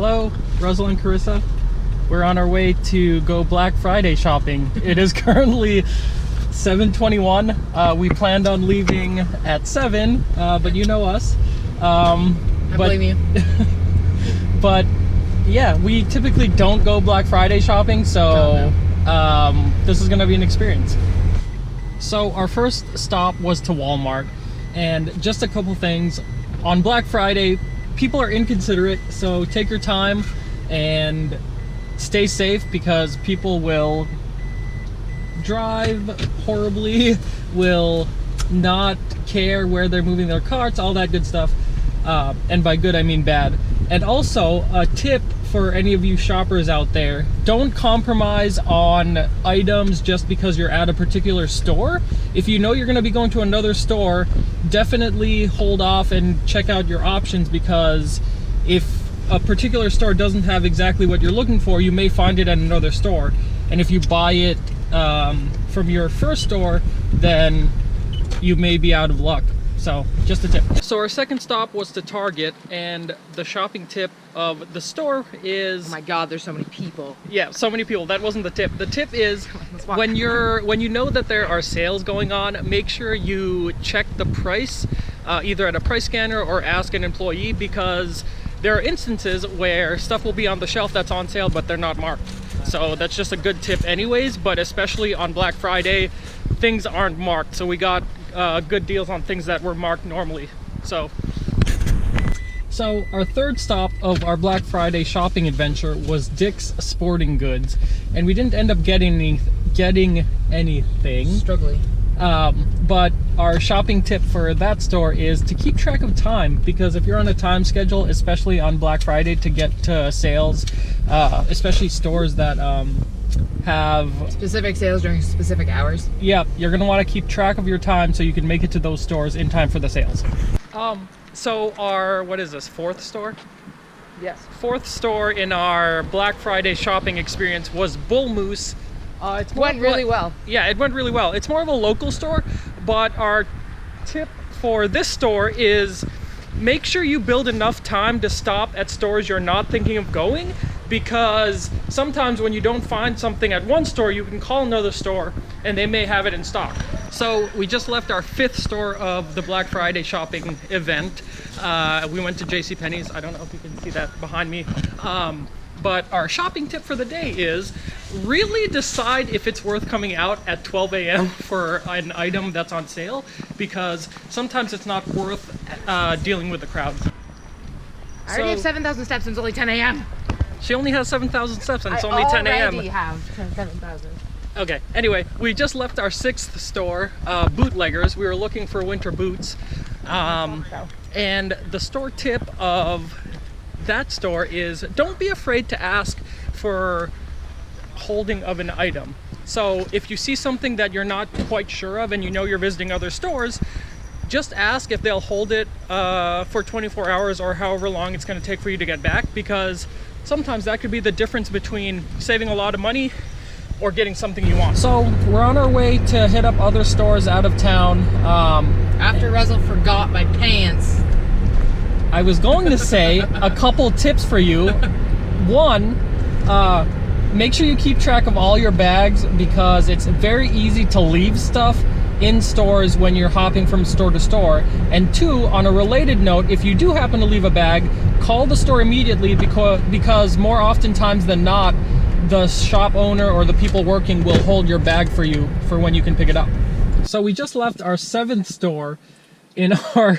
Hello, Ruzzel and Karissa. We're on our way to go Black Friday shopping. It is currently 7:21. We planned on leaving at 7, but you know us. I blame you. But yeah, we typically don't go Black Friday shopping, so this is going to be an experience. So our first stop was to Walmart, and just a couple things. On Black Friday, people are inconsiderate, so take your time and stay safe because people will drive horribly, will not care where they're moving their carts, all that good stuff. And by good, I mean bad. And also, a tip for any of you shoppers out there, don't compromise on items just because you're at a particular store. If you know you're going to be going to another store, definitely hold off and check out your options, because if a particular store doesn't have exactly what you're looking for, you may find it at another store. And if you buy it from your first store, then you may be out of luck. So just a tip. So our second stop was to Target, and the shopping tip of the store is, Oh my god, there's so many people. yeah, so many people. That wasn't the tip. The tip is when you know that there are sales going on, make sure you check the price either at a price scanner or ask an employee, because there are instances where stuff will be on the shelf that's on sale but they're not marked. So that's just a good tip anyways, but especially on Black Friday, things aren't marked. So we got good deals on things that were marked normally. So our third stop of our Black Friday shopping adventure was Dick's Sporting Goods, and we didn't end up getting anything. Struggling. But our shopping tip for that store is to keep track of time, because if you're on a time schedule, especially on Black Friday, to get to sales, especially stores that have Specific sales during specific hours. Yeah, you're gonna want to keep track of your time so you can make it to those stores in time for the sales. So our, what is this, fourth store? Yes. Fourth store in our Black Friday shopping experience was Bull Moose. It went really well. Yeah, it went really well. It's more of a local store, but our tip for this store is make sure you build enough time to stop at stores you're not thinking of going, because sometimes when you don't find something at one store, you can call another store and they may have it in stock. So we just left our fifth store of the Black Friday shopping event. We went to Penney's. I don't know if you can see that behind me. But our shopping tip for the day is really decide if it's worth coming out at 12 a.m. for an item that's on sale, because sometimes it's not worth dealing with the crowd. I already have 7,000 steps and it's only 10 a.m. She only has 7,000 steps and it's only 10 a.m. I already have 7,000. Okay, anyway, we just left our sixth store, Bootleggers. We were looking for winter boots. And the store tip of that store is don't be afraid to ask for holding of an item. So if you see something that you're not quite sure of and you know you're visiting other stores, just ask if they'll hold it for 24 hours or however long it's going to take for you to get back, because sometimes that could be the difference between saving a lot of money or getting something you want. So we're on our way to hit up other stores out of town. After Ruzzel forgot my pants. I was going to say a couple tips for you. One, make sure you keep track of all your bags, because it's very easy to leave stuff in stores when you're hopping from store to store. And two, on a related note, if you do happen to leave a bag, call the store immediately, because more oftentimes than not, the shop owner or the people working will hold your bag for you for when you can pick it up. So we just left our seventh store in our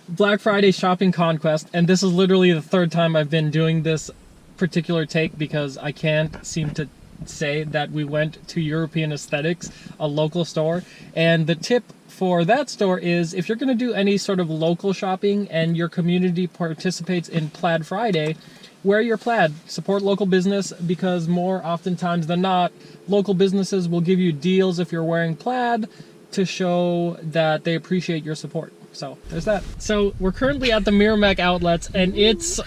Black Friday shopping conquest, and this is literally the third time I've been doing this particular take, because I can't seem to say that we went to European Aesthetics, a local store. And the tip for that store is, if you're going to do any sort of local shopping and your community participates in Plaid Friday, wear your plaid, support local business, because more oftentimes than not, local businesses will give you deals if you're wearing plaid to show that they appreciate your support. So there's that. So we're currently at the Mira Mac outlets, and it's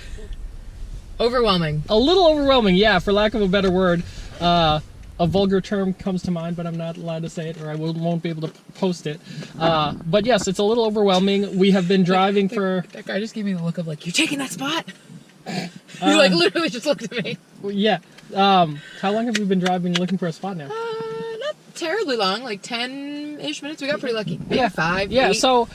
overwhelming. A little overwhelming, yeah, for lack of a better word. A vulgar term comes to mind, but I'm not allowed to say it, or I won't be able to post it. But yes, it's a little overwhelming. We have been driving for... That guy just gave me the look of like, you're taking that spot? You like literally just looked at me. Yeah. How long have we been driving looking for a spot now? Not terribly long, like 10-ish minutes. We got pretty lucky. Maybe Yeah. 5. Yeah. 8. So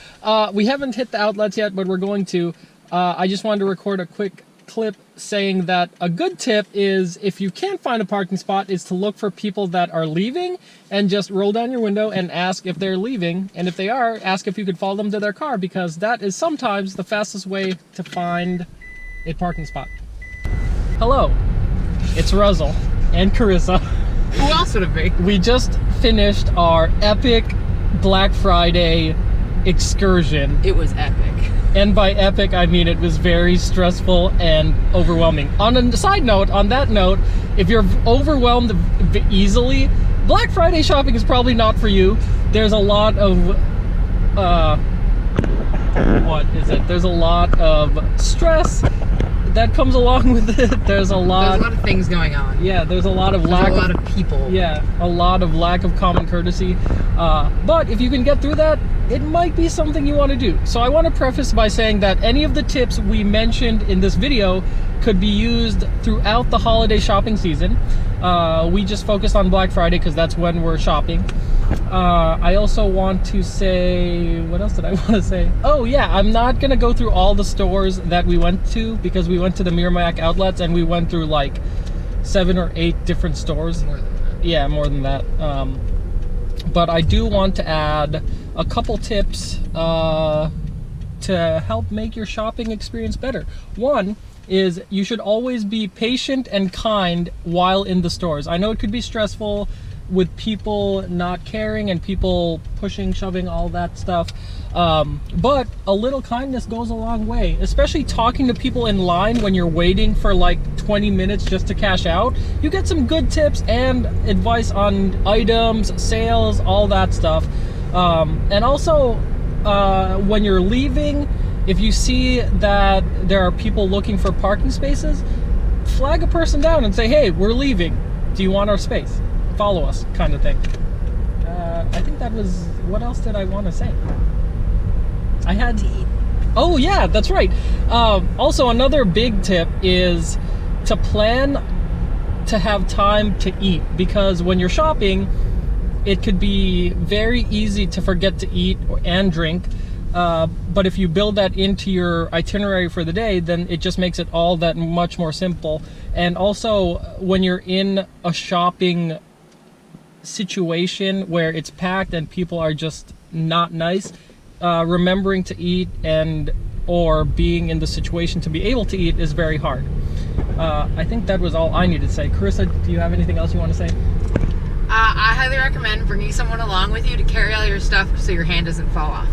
we haven't hit the outlets yet, but we're going to. I just wanted to record a quick clip saying that a good tip is, if you can't find a parking spot, is to look for people that are leaving and just roll down your window and ask if they're leaving, and if they are, ask if you could follow them to their car, because that is sometimes the fastest way to find a parking spot. Hello, it's Ruzzel and Karissa. Who else would it be? We just finished our epic Black Friday excursion. It was epic. And by epic, I mean it was very stressful and overwhelming. On a side note, on that note, if you're overwhelmed easily, Black Friday shopping is probably not for you. There's a lot of, There's a lot of stress that comes along with it. There's a lot of things going on. Yeah, there's a lot of a lot of people. Yeah, a lot of lack of common courtesy. But if you can get through that, it might be something you want to do. So I want to preface by saying that any of the tips we mentioned in this video could be used throughout the holiday shopping season. We just focused on Black Friday because that's when we're shopping. I also want to say, what else did I want to say? Oh yeah, I'm not gonna go through all the stores that we went to, because we went to the Mira Mac outlets and we went through like 7 or 8 different stores. More than that. Yeah, more than that. But I do want to add a couple tips to help make your shopping experience better. One is, you should always be patient and kind while in the stores. I know it could be stressful with people not caring and people pushing, shoving, all that stuff. But a little kindness goes a long way, especially talking to people in line when you're waiting for like 20 minutes just to cash out. You get some good tips and advice on items, sales, all that stuff. And also, when you're leaving, if you see that there are people looking for parking spaces, flag a person down and say, hey, we're leaving. Do you want our space? Follow us, kind of thing. I think that was, what else did I want to say? I had to eat. Oh yeah, that's right. Also, another big tip is to plan to have time to eat, because when you're shopping, it could be very easy to forget to eat and drink. But if you build that into your itinerary for the day, then it just makes it all that much more simple. And also, when you're in a shopping situation where it's packed and people are just not nice, remembering to eat or being in the situation to be able to eat is very hard. I think that was all I needed to say. Karissa, do you have anything else you want to say? I highly recommend bringing someone along with you to carry all your stuff so your hand doesn't fall off.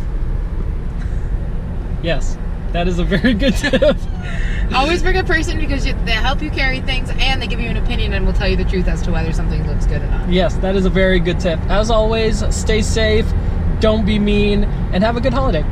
Yes, that is a very good tip. Always bring a person, because they help you carry things and they give you an opinion and will tell you the truth as to whether something looks good or not. Yes, that is a very good tip. As always, stay safe, don't be mean, and have a good holiday.